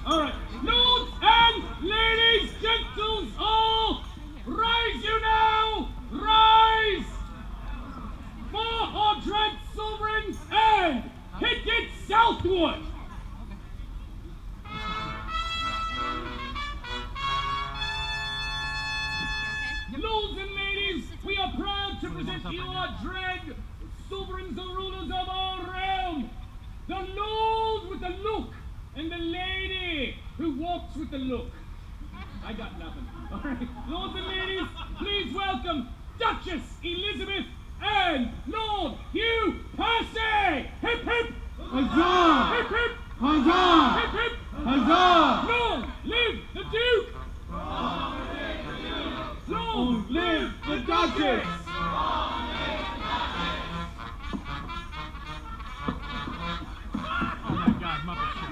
All right, lords and ladies, gentles all, rise you now, rise! 400 sovereigns and hit it southward! Lords and ladies, we are proud to present you our dread sovereigns and rulers of our realm. The lord with the look and the lady who walks with the look. I got nothing. All right, lords and ladies, please welcome Duchess Elizabeth and Lord Hugh Percy. Hip hip! Huzzah! Hip hip! Huzzah! Hip hip! Huzzah! Long live the Duke! Long live the Duchess! Oh my God, Muppet Show.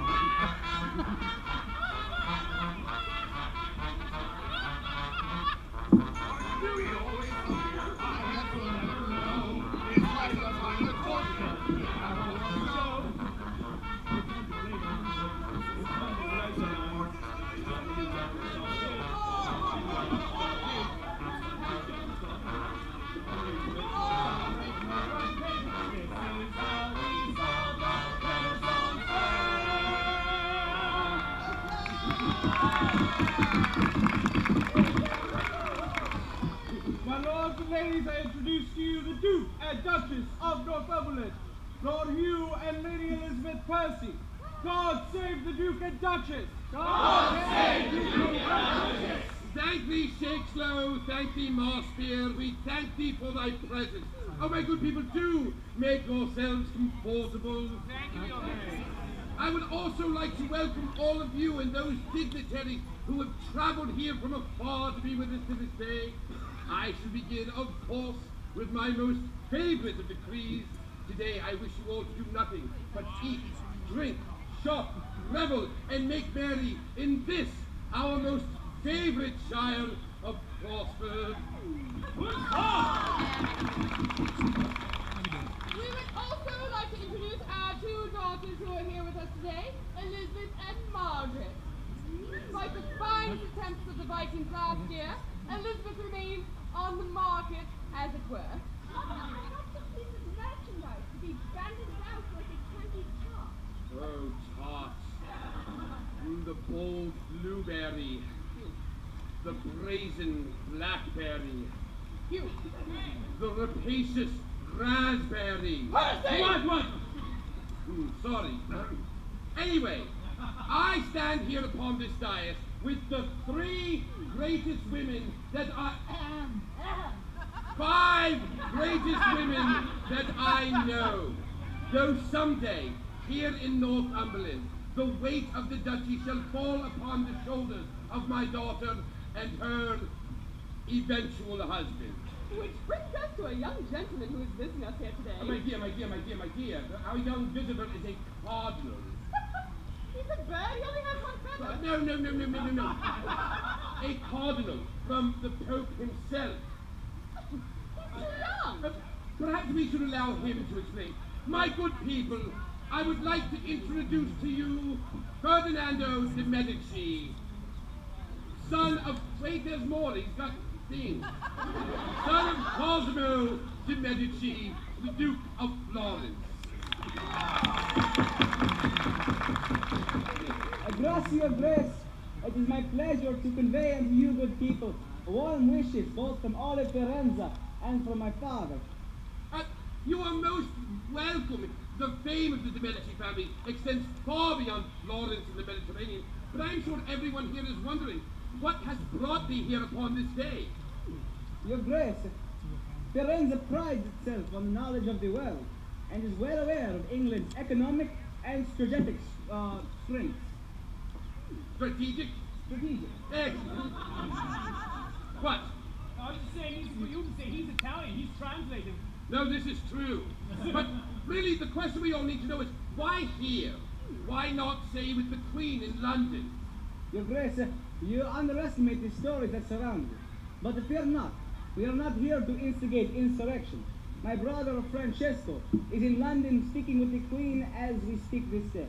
My lords and ladies, I introduce to you the Duke and Duchess of Northumberland, Lord Hugh and Lady Elizabeth Percy. God save the Duke and Duchess! God save the Duke and Duchess! Thank thee, Shakeslow, thank thee, Marsphere, we thank thee for thy presence. Oh, my good people, do make yourselves comfortable. Thank you, Your Grace. I would also like to welcome all of you and those dignitaries who have traveled here from afar to be with us to this day. I shall begin, of course, with my most favorite of decrees. Today I wish you all to do nothing but eat, drink, shop, revel, and make merry in this, our most favorite child of Frostford. We would also like to introduce our two daughters who are here with us today, Elizabeth and Margaret. Despite the finest attempts of the Vikings last year, Elizabeth remains on the market, as it were. Lots of pieces of merchandise to be branded out like a candy tart. Oh, tarts. The bold blueberry. The brazen blackberry. The rapacious raspberry. What? Sorry. Anyway, I stand here upon this dais with the three greatest women that five greatest women that I know. Though someday, here in Northumberland, the weight of the duchy shall fall upon the shoulders of my daughter and her eventual husband. Which brings us to a young gentleman who is visiting us here today. Oh, my dear, our young visitor is a cardinal. He's a bird, he only has one feather. No. A cardinal from the Pope himself. He's too young. Perhaps we should allow him to explain. My good people, I would like to introduce to you Ferdinando de Medici, son of, wait, there's more, he's got things. Son of Cosimo de Medici, the Duke of Florence. Gracias, Your Grace. It is my pleasure to convey unto you, good people, warm wishes both from all of Firenze and from my father. You are most welcome. The fame of the de Medici family extends far beyond Florence and the Mediterranean, but I am sure everyone here is wondering, what has brought thee here upon this day? Your Grace, Firenze prides itself on the knowledge of the world and is well aware of England's economic and strategic strengths. Strategic? Strategic. Excellent. What? I was just saying, for you to say he's Italian, he's translating. No, this is true. But really, the question we all need to know is, why here? Why not, say, with the Queen in London? Your Grace, you underestimate the stories that surround you. But fear not, we are not here to instigate insurrection. My brother Francesco is in London speaking with the Queen as we speak this day.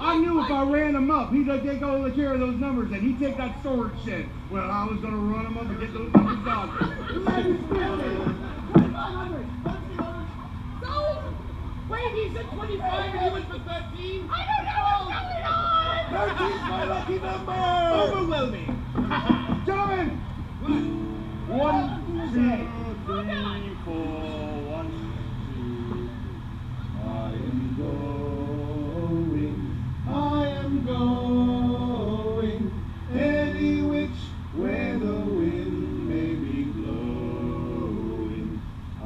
I knew if I ran him up, he'd take all the care of those numbers and he'd take that storage shed. Well, I was going to run him up and get those numbers gone. Wait, he said 25 and he went for 13? I don't know what's going on! 13's my lucky number! Overwhelming. Gentlemen! 1, 2, 3, 4, 1, 2. I am going any which way the wind may be blowing. I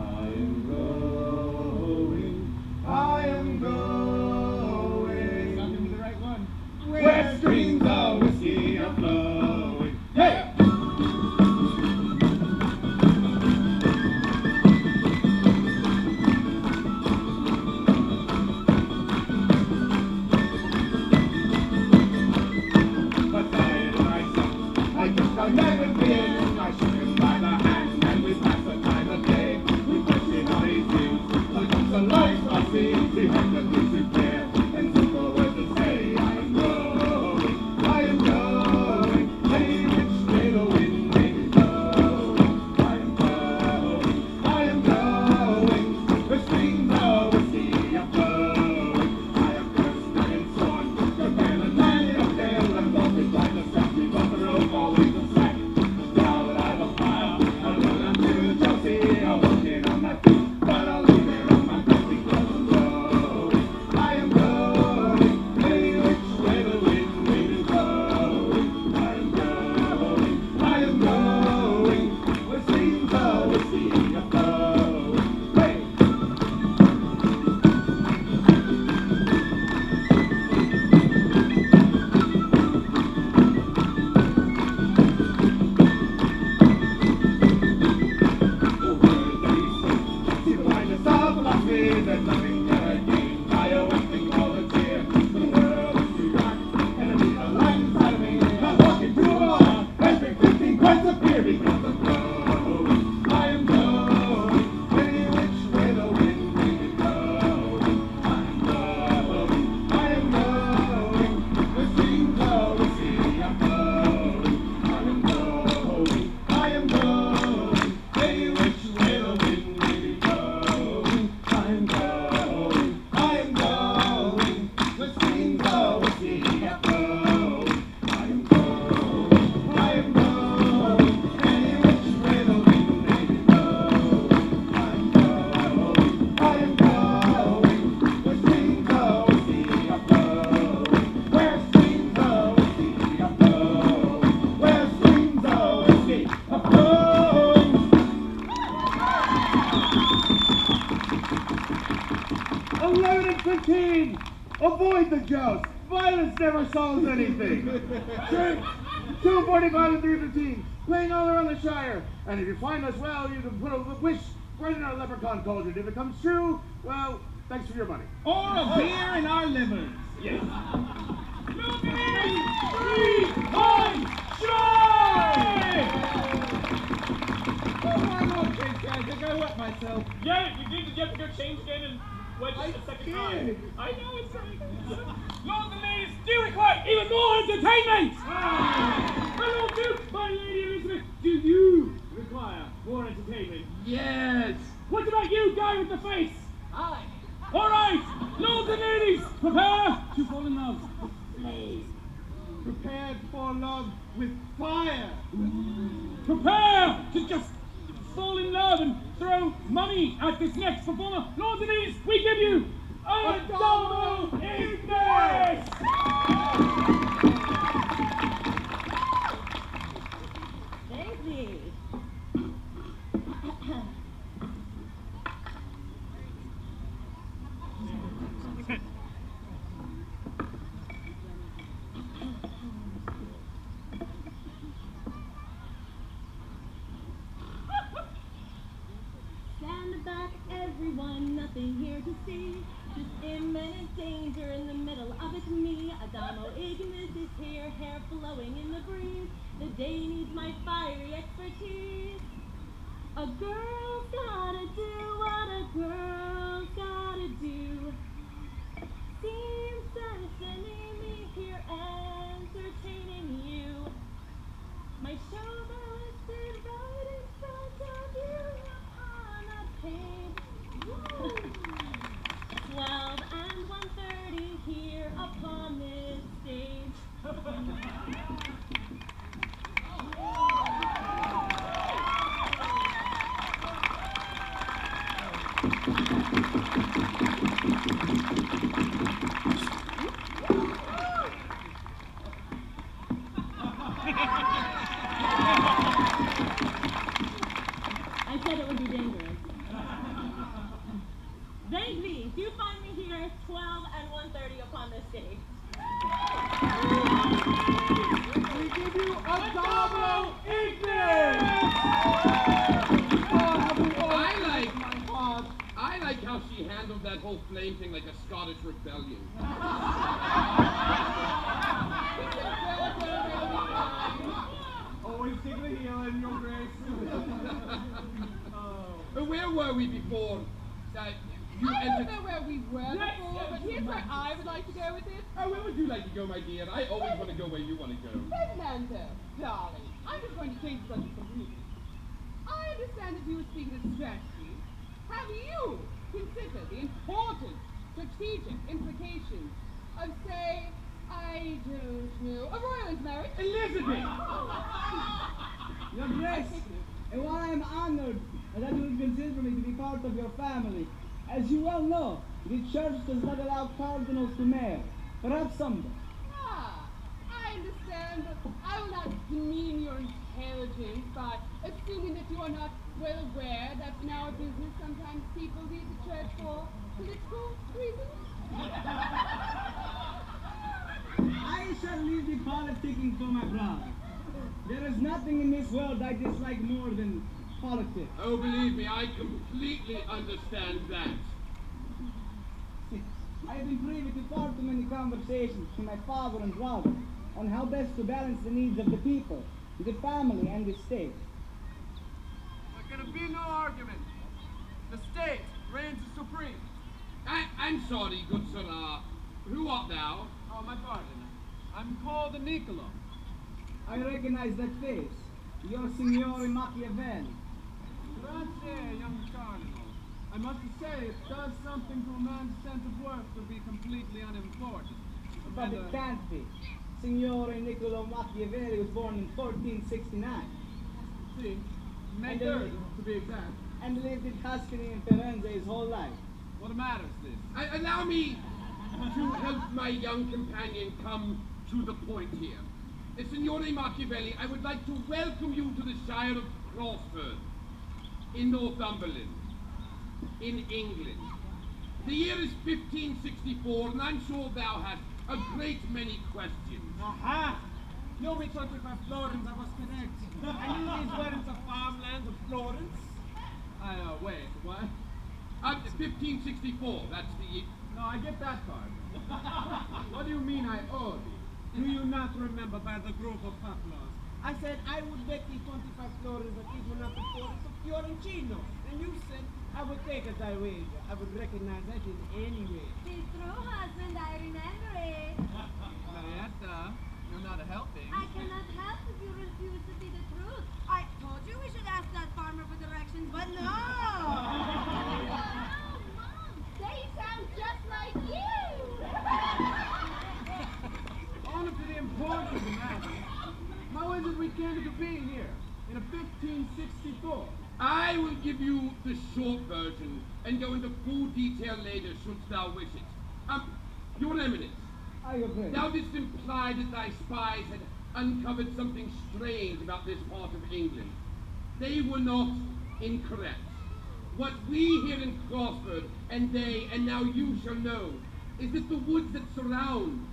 am going. Not gonna be the right one. Where streams of whiskey are flowing. Hey! Avoid the joust. Violence never solves anything. Drink. 2:45 and 3:15. Playing all around the Shire. And if you find us well, you can put a wish right in our leprechaun cauldron. If it comes true, well, thanks for your money. Or a beer in our livers. Yes. Look at me! 3 times shy! Oh, I'm okay, guys. I think I wet myself. Yeah, you did. Did you have to go change again and wedge it a second time? I know it's right. Lords and ladies do require even more entertainment! Hello, Duke! My Lady Elizabeth, do you require more entertainment? Yes! What about you, guy with the face? Aye. All right, lords and ladies, prepare to fall in love. Please. Prepared for love with fire. Prepare to just fall in love and throw money at this next performer. Lords and ladies, we give you a double Ignis! Thank thee. Stand back, everyone, nothing here to see. Just imminent danger in the middle of it, me. Adamo Ignis is here, hair flowing in the breeze. The day needs my fiery expertise. A girl's gotta do what a girl's gotta do. Seems destiny me here entertaining you. My shoulder listed right in front of you on a page. 12 and 1:30 here upon this stage. I said it would be dangerous. Vaguely, do find me here 12 and 1:30 upon this stage. We give you a double Ignis! I like how she handled that whole flame thing like a Scottish rebellion. Always dig the heel in your grace. Where were we before? You I don't entered... know where we were before, but here's where I would like to go with it. Oh, where would you like to go, my dear? I always want to go where you want to go. Fernando, darling, I'm just going to change the subject completely. I understand that you were speaking of strategy. Have you considered the important strategic implications of, say, I don't know, a royal marriage? Elizabeth! Your Grace, and while I am honored that you would consider me to be part of your family, as you well know, the church does not allow cardinals to marry. Perhaps someday. Ah, I understand, but I will not demean your intelligence by assuming that you are not well aware that in our business sometimes people leave the church for political reasons. I shall leave the politicking for my brother. There is nothing in this world I dislike more than politics. Oh, believe me, I completely understand that. I have been privy to far too many conversations between my father and brother on how best to balance the needs of the people, the family, and the state. There can be no argument. The state reigns supreme. I'm sorry, good sirrah. Who art thou? Oh, my pardon. I'm called Niccolo. I recognize that face. Your Signore Machiavelli. Grazie, young cardinal. I must say, it does something to a man's sense of worth to be completely unimportant. But it can't be. Signore Niccolo Machiavelli was born in 1469. See, May And 3rd, to be exact. and lived in Tuscany and Firenze his whole life. What matters this? Allow me to help my young companion come to the point here. Signore Machiavelli, I would like to welcome you to the Shire of Crawford, in Northumberland, in England. The year is 1564, and I'm sure thou hast a great many questions. Aha! You me 25 florins, I was correct. And you these weren't the farmland of Florence? Wait, what? 1564, that's the year. No, I get that part. What do you mean I owe thee? Do you not remember by the grove of poplars? I said I would bet thee 25 florins that these were not the florins of Fiorencino. And you said I would take as I wager. I would recognize that in any way. It's true, husband, I remember it. Marietta, you're not helping. I cannot help if you refuse to see the truth. I told you we should ask that farmer for directions, but no! Oh, Mom, they sound just like you! On to the important of the matter. How is it we came to be here in a 1564? I will give you the short version and go into full detail later, shouldst thou wish it. Your Eminence, I agree. thou didst imply that thy spies had uncovered something strange about this part of England. They were not incorrect. What we here in Crawford, and they, and now you shall know, is that the woods that surround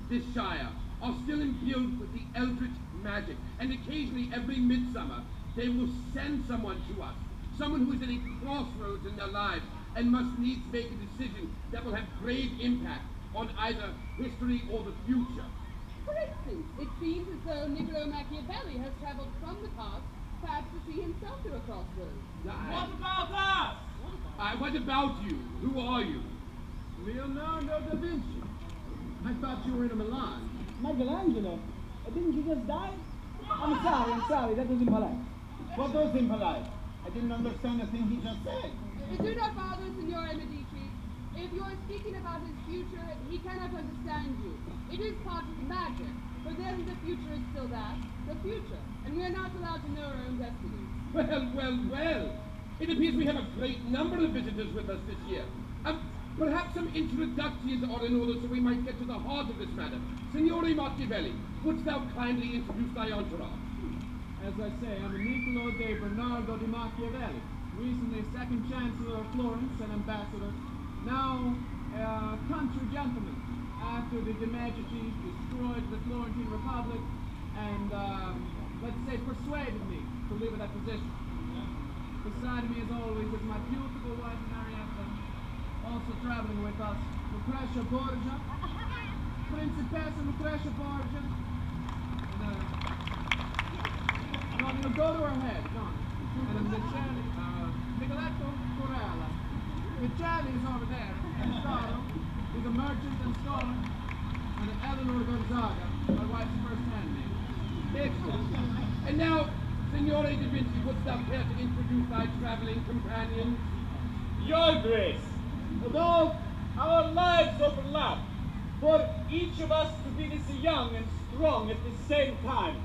this shire are still imbued with the eldritch magic, and occasionally every midsummer they will send someone to us, someone who is at a crossroads in their lives and must needs make a decision that will have grave impact on either history or the future. For instance, it seems as though Niccolo Machiavelli has traveled from the past, perhaps to see himself through a crossroads. What about us? What about you? Who are you? Leonardo da Vinci. I thought you were in Milan. Michelangelo, didn't you just die? I'm sorry, that was impolite. What was impolite? I didn't understand the thing he just said. Do not bother, Signore Medici. If you are speaking about his future, he cannot understand you. It is part of magic. For them, the future is still that, the future. And we are not allowed to know our own destiny. Well. It appears we have a great number of visitors with us this year. Perhaps some introductions are in order so we might get to the heart of this matter. Signore Machiavelli, wouldst thou kindly introduce thy entourage? As I say, I'm Niccolo de Bernardo di Machiavelli, recently second chancellor of Florence and ambassador, now a country gentleman after the de Medici destroyed the Florentine Republic and, let's say, persuaded me to leave that position. Beside me, as always, is my beautiful wife, Marietta, also traveling with us, Lucretia Borgia, Principessa Lucretia Borgia, and go to her head, John. And Michele, Nicoletto Corella. Michele is over there, and Staro is a merchant and scholar, and Eleanor Gonzaga, my wife's first handmaid. Excellent. And now, Signore da Vinci, wouldst thou care to introduce thy traveling companions? Your Grace, although our lives overlap, for each of us to be this young and strong at the same time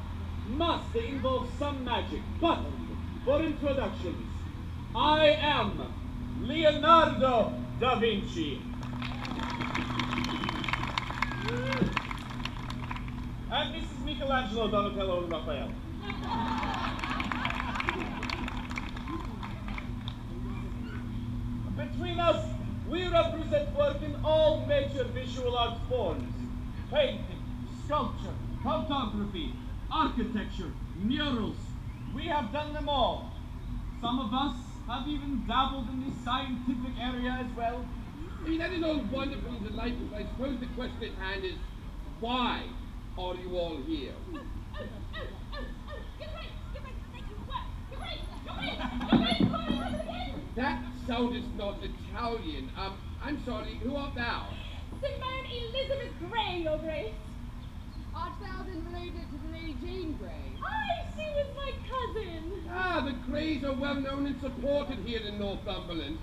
must involve some magic. But for introductions, I am Leonardo da Vinci. And this is Michelangelo, Donatello, and Raphael. Between us, we represent work in all major visual art forms. Painting, sculpture, photography, architecture, murals. We have done them all. Some of us have even dabbled in the scientific area as well. I mean, that is all wonderful and delightful. I suppose the question at hand is, why are you all here? That sounded not Italian. I'm sorry, who art thou? Simone Elizabeth Grey, Your Grace. Art thou then related to the Lady Jane Grey? Aye, she was my cousin. Ah, the Greys are well known and supported here in Northumberland.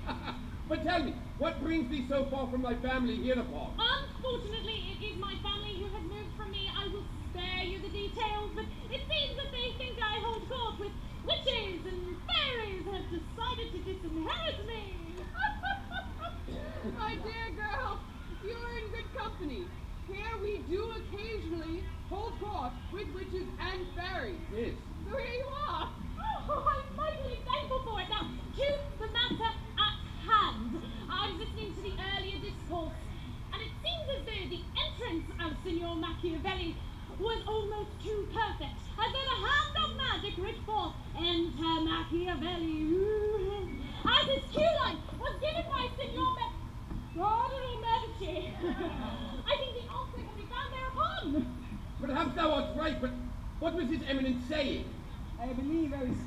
But tell me, what brings thee so far from thy family hereupon? Unfortunately, it is my family who has moved from me. I will spare you the details, but it seems that they think I hold court with witches and fairies have decided to disinherit me. My dear girl, you are in good company. Here we do occasionally hold court with witches and fairies. Yes. So here you are. Oh, I'm mightily thankful for it. Now, to the matter at hand. I was listening to the earlier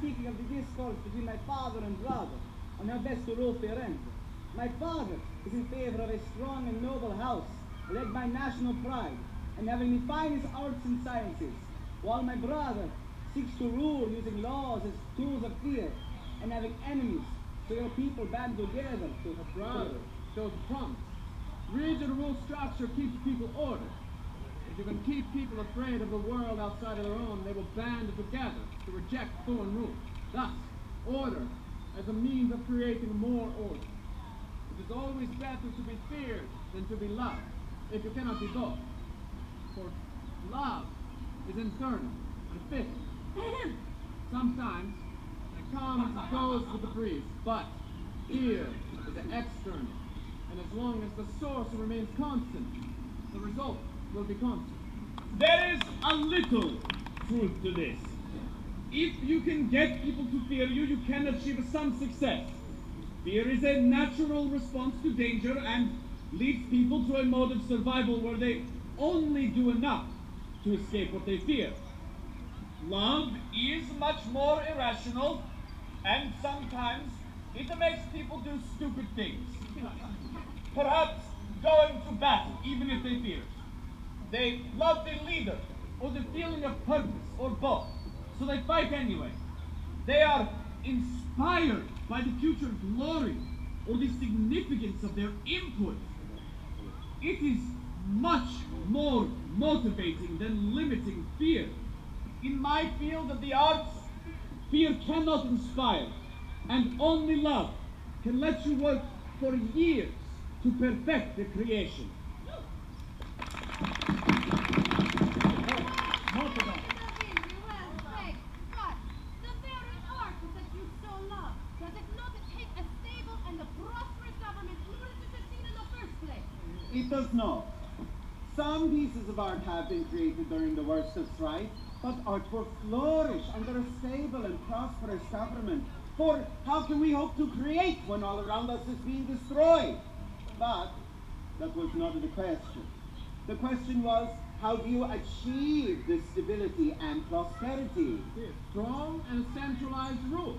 speaking of the discourse between my father and brother on how best to rule Firenze. My father is in favor of a strong and noble house, led by national pride, and having the finest arts and sciences, while my brother seeks to rule using laws as tools of fear, and having enemies, so your people band together to... Brother, shows promise. Rigid rule structure keeps people ordered. If you can keep people afraid of the world outside of their own, they will band together to reject foreign rule. Thus, order as a means of creating more order. It is always better to be feared than to be loved, if you cannot be both. For love is internal and fitting. Sometimes it comes and goes with the breeze, but fear is external. And as long as the source remains constant, the result will be constant. There is a little truth to this. If you can get people to fear you, you can achieve some success. Fear is a natural response to danger and leads people to a mode of survival where they only do enough to escape what they fear. Love is much more irrational, and sometimes it makes people do stupid things. Perhaps going to battle, even if they fear it. They love the leader, or the feeling of purpose, or both, so they fight anyway. They are inspired by the future glory, or the significance of their input. It is much more motivating than limiting fear. In my field of the arts, fear cannot inspire, and only love can let you work for years to perfect the creation. It does not. Some pieces of art have been created during the worst of strife, but art will flourish under a stable and prosperous government. For how can we hope to create when all around us is being destroyed? But that was not the question. The question was, how do you achieve this stability and prosperity? Strong and centralized rule.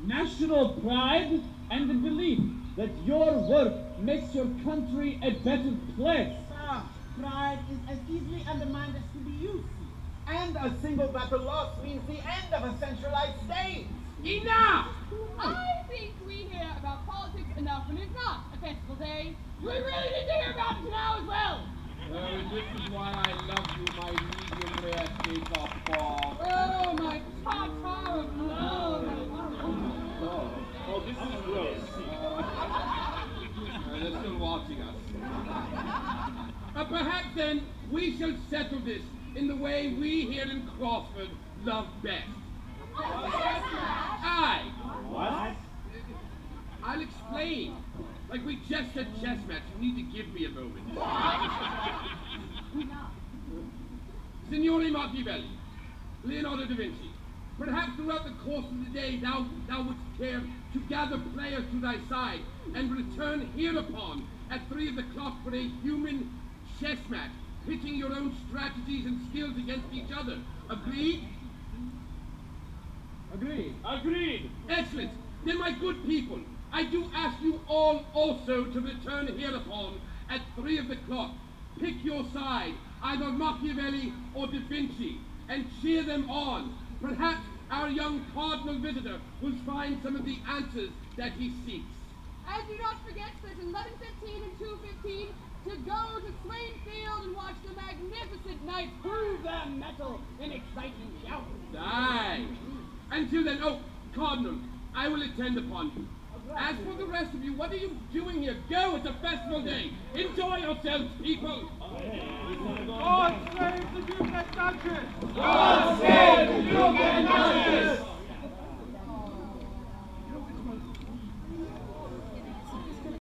National pride and the belief that your work makes your country a better place. Pride is as easily undermined as to be used. And a single battle lost means the end of a centralized state. Enough! I think we hear about politics enough when it's not a festival day. We really need to hear about it now as well. This is why I love you, my medium rare steak off ball. Oh, my tartar of love. Oh, this is gross. They're still watching us. Perhaps then we shall settle this in the way we here in Crawford love best. Aye. What? I'll explain. Like we just said chess match, you need to give me a moment. Signore Machiavelli, Leonardo da Vinci, perhaps throughout the course of the day thou wouldst care to gather players to thy side and return hereupon at 3 o'clock for a human chess match, pitching your own strategies and skills against each other. Agreed? Agreed. Agreed. Excellent. Then, my good people, I do ask you all also to return hereupon at 3 o'clock. Pick your side, either Machiavelli or Da Vinci, and cheer them on. Perhaps our young cardinal visitor will find some of the answers that he seeks. And do not forget that 11:15 and 2:15 to go to Swain Field and watch the magnificent knights prove their mettle in exciting shouts. Aye. Until then, oh, Cardinal, I will attend upon you. As for the rest of you, what are you doing here? Go, it's a festival day. Enjoy yourselves, people. God save the Duke and Duchess! God save the Duke and Duchess!